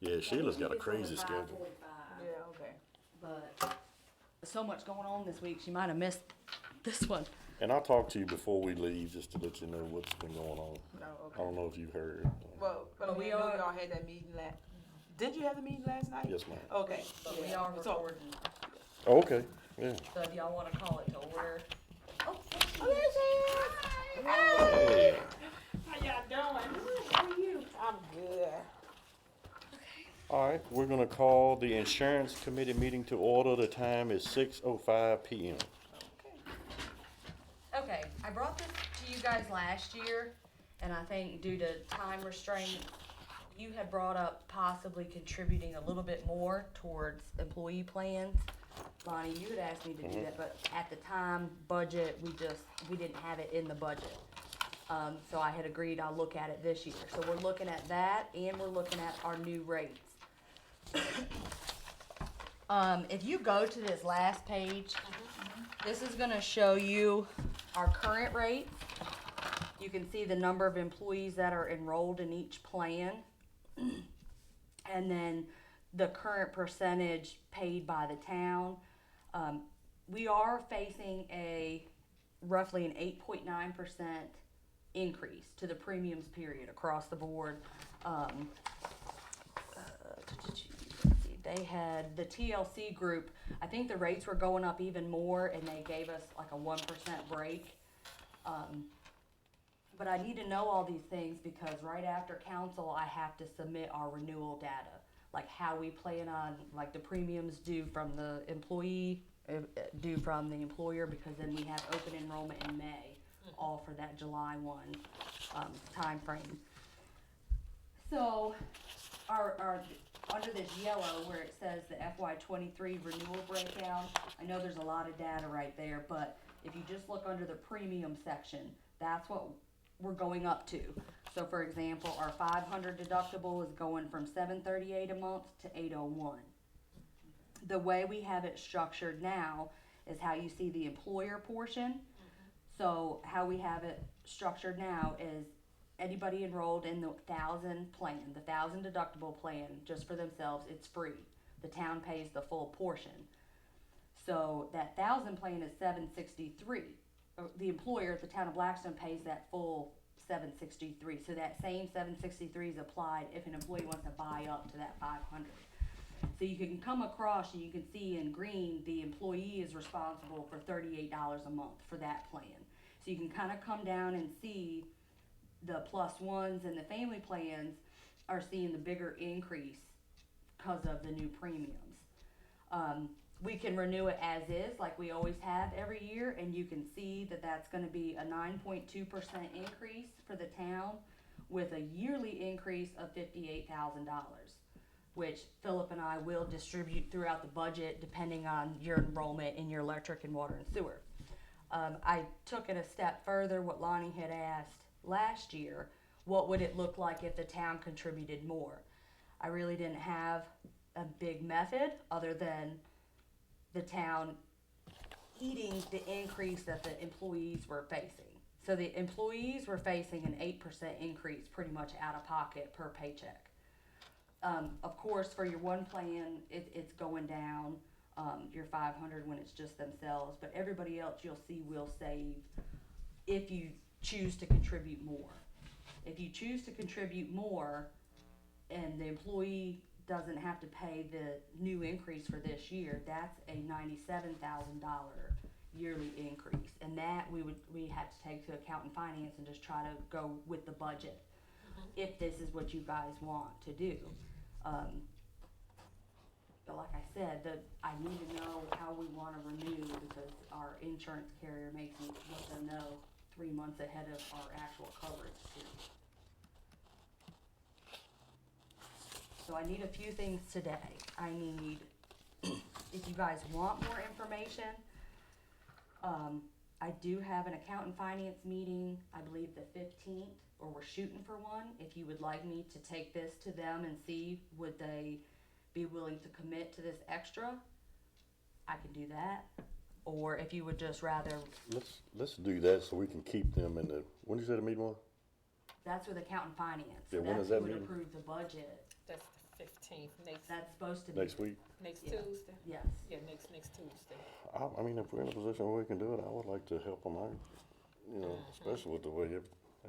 Yeah, Sheila's got a crazy At schedule. 5:45. Yeah, okay. But so much going on this week, she might have missed this one. And I'll talk to you before we leave, just to let you know what's been going on. No, I okay. don't know if you heard. Well, But we we know are- y'all had that meeting didn't you have the meeting last night? Yes, ma'am. Okay. But yeah. we are So- recording. Oh, okay, yeah. So if y'all wanna call it to order. Oh, Hey, How y'all doing? How are you? I'm good. all right, we're gonna call the insurance committee meeting to order. The time is 6:05 PM. Okay, I brought this to you guys last year, and I think due to time restraint, you had brought up possibly contributing a little bit more towards employee plans. Lonnie, you had asked me to do that, but at the time, budget, we didn't have it in the budget. So I had agreed I'll look at it this year. So we're looking at that, and we're looking at our new rates. If you go to this last page, this is gonna show you our current rates. You can see the number of employees that are enrolled in each plan. And then the current percentage paid by the town. We are facing roughly an 8.9% increase to the premiums period across the board. Let's see, they had the TLC group, I think the rates were going up even more, and they gave us like a 1% break. But I need to know all these things because right after council, I have to submit our renewal data. Like how we plan on, like the premiums due from the employee, due from the employer, because then we have open enrollment in May, all for that July 1 timeframe. So, our under this yellow where it says the FY23 renewal breakdown, I know there's a lot of data right there, but if you just look under the premium section, that's what we're going up to. So for example, our 500 deductible is going from $738 a month to $801. The way we have it structured now is how you see the employer portion. So how we have it structured now is anybody enrolled in the 1,000 plan, the 1,000 deductible plan, just for themselves, it's free. The town pays the full portion. So that 1,000 plan is $763. The employer, the town of Blackstone, pays that full $763. So that same $763 is applied if an employee wants to buy up to that 500. So you can come across and you can see in green the employee is responsible for $38 a month for that plan. So you can kind of come down and see the plus ones and the family plans are seeing the bigger increase because of the new premiums. We can renew it as is, like we always have every year, and you can see that that's going to be a 9.2% increase for the town with a yearly increase of $58,000, which Philip and I will distribute throughout the budget depending on your enrollment in your electric and water and sewer. I took it a step further, what Lonnie had asked last year, what would it look like if the town contributed more? I really didn't have a big method other than the town eating the increase that the employees were facing. So the employees were facing an 8% increase pretty much out of pocket per paycheck. Of course, for your one plan, it's going down, your 500 when it's just themselves, but everybody else you'll see will save if you choose to contribute more. If you choose to contribute more and the employee doesn't have to pay the new increase for this year, that's a $97,000 yearly increase. And that we have to take to account in finance and just try to go with the budget if this is what you guys want to do. But like I said, I need to know how we want to renew because our insurance carrier makes me let them know 3 months ahead of our actual coverage too. So I need a few things today. I need, if you guys want more information, I do have an account and finance meeting, I believe the 15th, or we're shooting for one. If you would like me to take this to them and see would they be willing to commit to this extra, I can do that. Or if you would just rather, Let's do that so we can keep them in the, when did you say the meeting was? that's with account and finance. Yeah, when That's is that who would meeting? approve the budget. That's the 15th. 13th, That's supposed to be, next week. next Yeah. Tuesday? yes. Yeah, next Tuesday. I mean, if we're in a position where we can do it, I would like to help them out, you know, especially with the way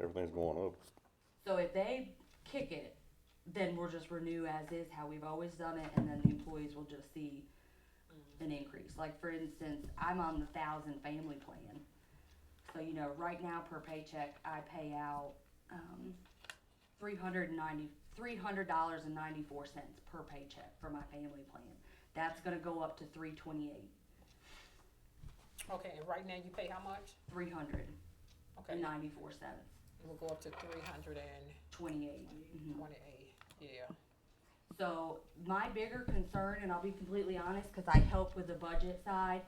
everything's going up. So if they kick it, then we'll just renew as is, how we've always done it, and then the employees will just see an increase. Like, for instance, I'm on the 1,000 family plan. So, you know, right now per paycheck, I pay out, $300.94 per paycheck for my family plan. That's gonna go up to $328, Okay, and right now you pay how much? Okay, $394.94. it will go up to 28. Mhm. 328, yeah. So my bigger concern, and I'll be completely honest, cause I help with the budget side,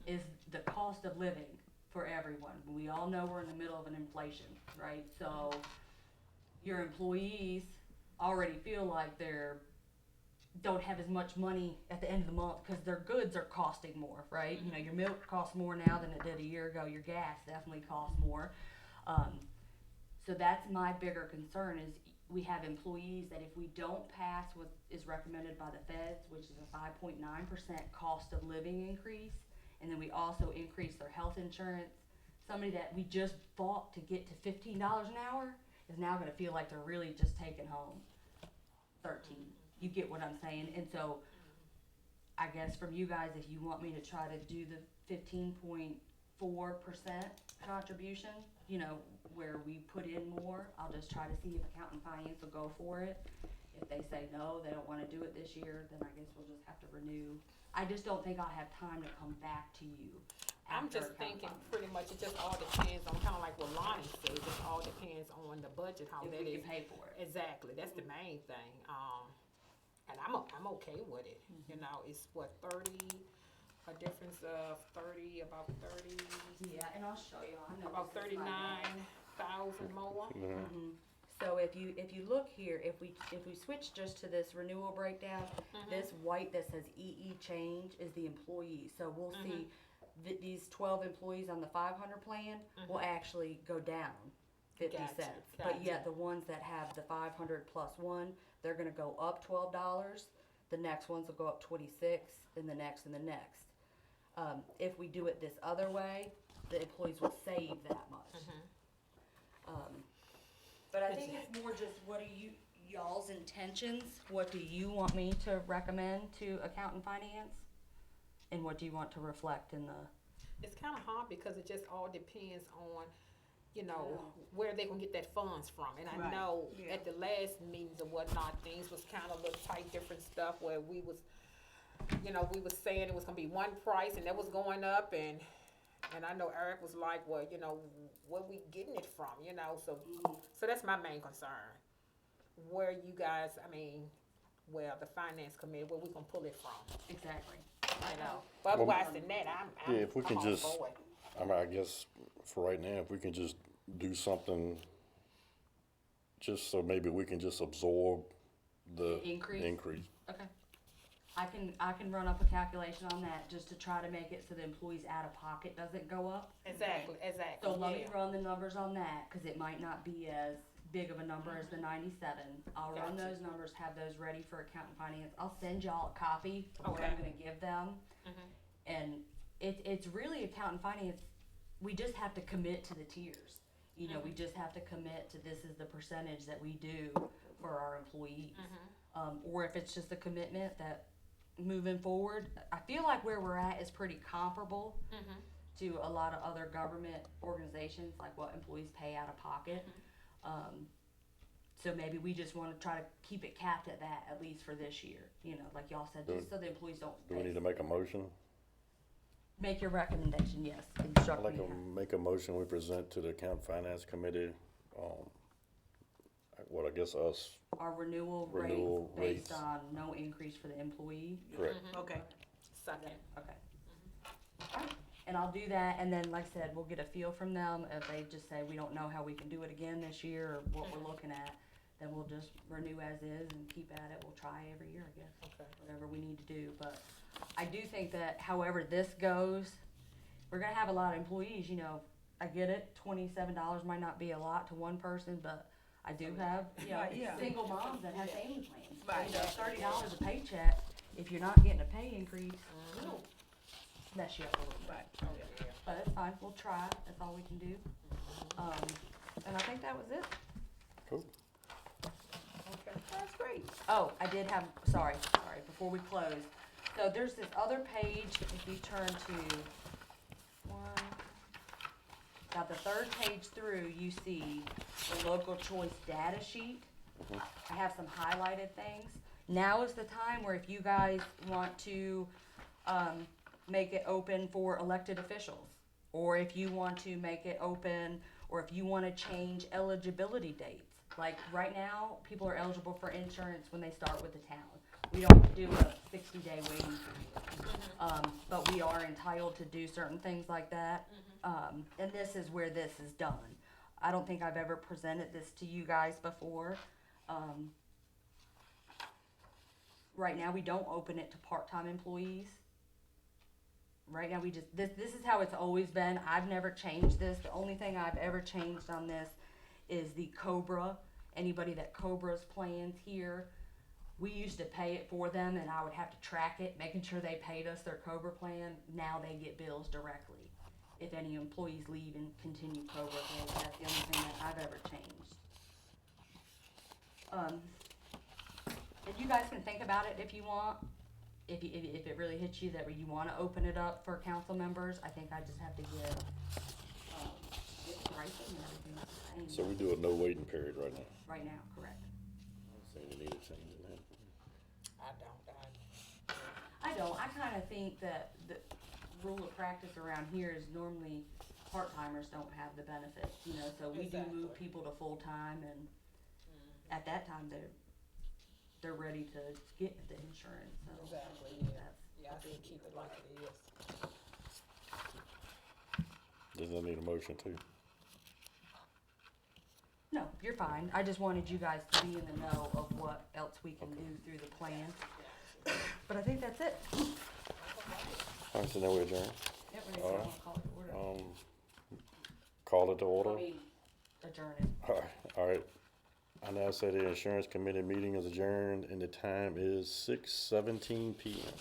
is the cost of living for everyone. We all know we're in the middle of an inflation, right? So your employees already feel like don't have as much money at the end of the month, cause their goods are costing more, right? You know, your milk costs more now than it did a year ago, your gas definitely costs more. So that's my bigger concern, is we have employees that if we don't pass what is recommended by the feds, which is a 5.9% cost of living increase, and then we also increase their health insurance, somebody that we just fought to get to $15 an hour is now gonna feel like they're really just taking home 13. You get what I'm saying? And so I guess from you guys, if you want me to try to do the 15.4% contribution, you know, where we put in more, I'll just try to see if accountant finance will go for it. If they say no, they don't wanna do it this year, then I guess we'll just have to renew. I just don't think I'll have time to come back to you I'm after just accountant thinking finance. pretty much it just all depends on, kinda like what Lonnie said, it just all depends on the budget, how If that we is. can pay for it. Exactly, that's the main thing, and I'm okay with it, you know, it's what, 30, a difference of 30, about 30, Yeah, and I'll show you, I know. about this is my bad. 39,000 more. So if you look here, if we switch just to this renewal breakdown, this white that says EE change is the employees. So we'll see these 12 employees on the 500 plan will actually go down 50 Gotcha, cents. But gotcha. yet the ones that have the 500 plus one, they're gonna go up $12. The next ones will go up 26, and the next and the next. If we do it this other way, the employees will save that much. But I think it's more just what are y'all's intentions? What do you want me to recommend to accountant finance? And what do you want to reflect in the, It's kinda hard because it just all depends on, you know, where they gonna get that funds from. And I Right, know yeah. at the last meetings or whatnot, things was kinda little tight, different stuff where we was, you know, we was saying it was gonna be one price and that was going up and I know Eric was like, well, you know, where we getting it from, you know, so that's my main concern. Where you guys, I mean, well, the finance committee, where we gonna pull it from, exactly. you know? But otherwise than that, I'm Yeah, if we can all just, for it. I mean, I guess for right now, if we can just do something, just so maybe we can just absorb the Increase? increase. Okay. I can run up a calculation on that just to try to make it so the employees out of pocket doesn't go up. Exactly, exactly. So let me yeah. run the numbers on that, cause it might not be as big of a number as the 97. I'll run Gotcha. those numbers, have those ready for accountant finance. I'll send y'all a copy of what I'm Okay. gonna give them. And it's really accountant finance, we just have to commit to the tiers. You know, we just have to commit to this is the percentage that we do for our employees. Or if it's just a commitment that moving forward, I feel like where we're at is pretty comparable to a lot of other government organizations, like what employees pay out of pocket. So maybe we just wanna try to keep it capped at that, at least for this year, you know, like y'all said, just so the employees don't Do we face. need to make a motion? Make your recommendation, yes, I'd instruct like me. to make a motion, we present to the account finance committee, what I guess us, Our renewal renewal rates based rates. on no increase for the employee, correct? Okay. Second. okay. Alright, and I'll do that, and then, like I said, we'll get a feel from them, if they just say, we don't know how we can do it again this year, or what we're looking at, then we'll just renew as is and keep at it, we'll try every year, I guess. Okay. Whatever we need to do, but I do think that however this goes, we're gonna have a lot of employees, you know, I get it, $27 might not be a lot to one person, but I do have, you know, Right, yeah. single moms that have family plans. Right. You know, $30 a paycheck, if you're not getting a pay increase, it'll mess you up a little bit. Right, oh, yeah. But it's fine, we'll try, that's all we can do. And I think that was it. Cool. Okay, that's great. Oh, I did have, sorry, before we close. So there's this other page, if you turn to one, now the third page through, you see the local choice data sheet. I have some highlighted things. Now is the time where if you guys want to, make it open for elected officials, or if you want to make it open, or if you wanna change eligibility dates. Like, right now, people are eligible for insurance when they start with the town. We don't do a 60-day waiting period. But we are entitled to do certain things like that. And this is where this is done. I don't think I've ever presented this to you guys before. Right now, we don't open it to part-time employees. Right now, we just, this is how it's always been. I've never changed this. The only thing I've ever changed on this is the COBRA. Anybody that COBRA's plans here, we used to pay it for them, and I would have to track it, making sure they paid us their COBRA plan. Now they get bills directly. If any employees leave and continue COBRA, then that's the only thing that I've ever changed. And you guys can think about it if you want. If it really hits you that you want to open it up for council members, I think I just have to get pricing and everything the So same we do a no waiting period right now. right now, correct? Saying you need a change in that. I don't. I kinda think that the rule of practice around here is normally part-timers don't have the benefits, you know, so we do move Exactly. people to full-time, and at that time, they're ready to get the insurance, so. Exactly, that's- Yeah, I think keep it like it is. Does that need a motion too? No, you're fine, I just wanted you guys to be in the know of what else we can do through the plan, but I think that's it. All right, so now we adjourn. Yep, we're All gonna right. call it to order. Call it to I order. mean, adjourn it. All right. I now say the insurance committee meeting is adjourned and the time is 6:17 PM.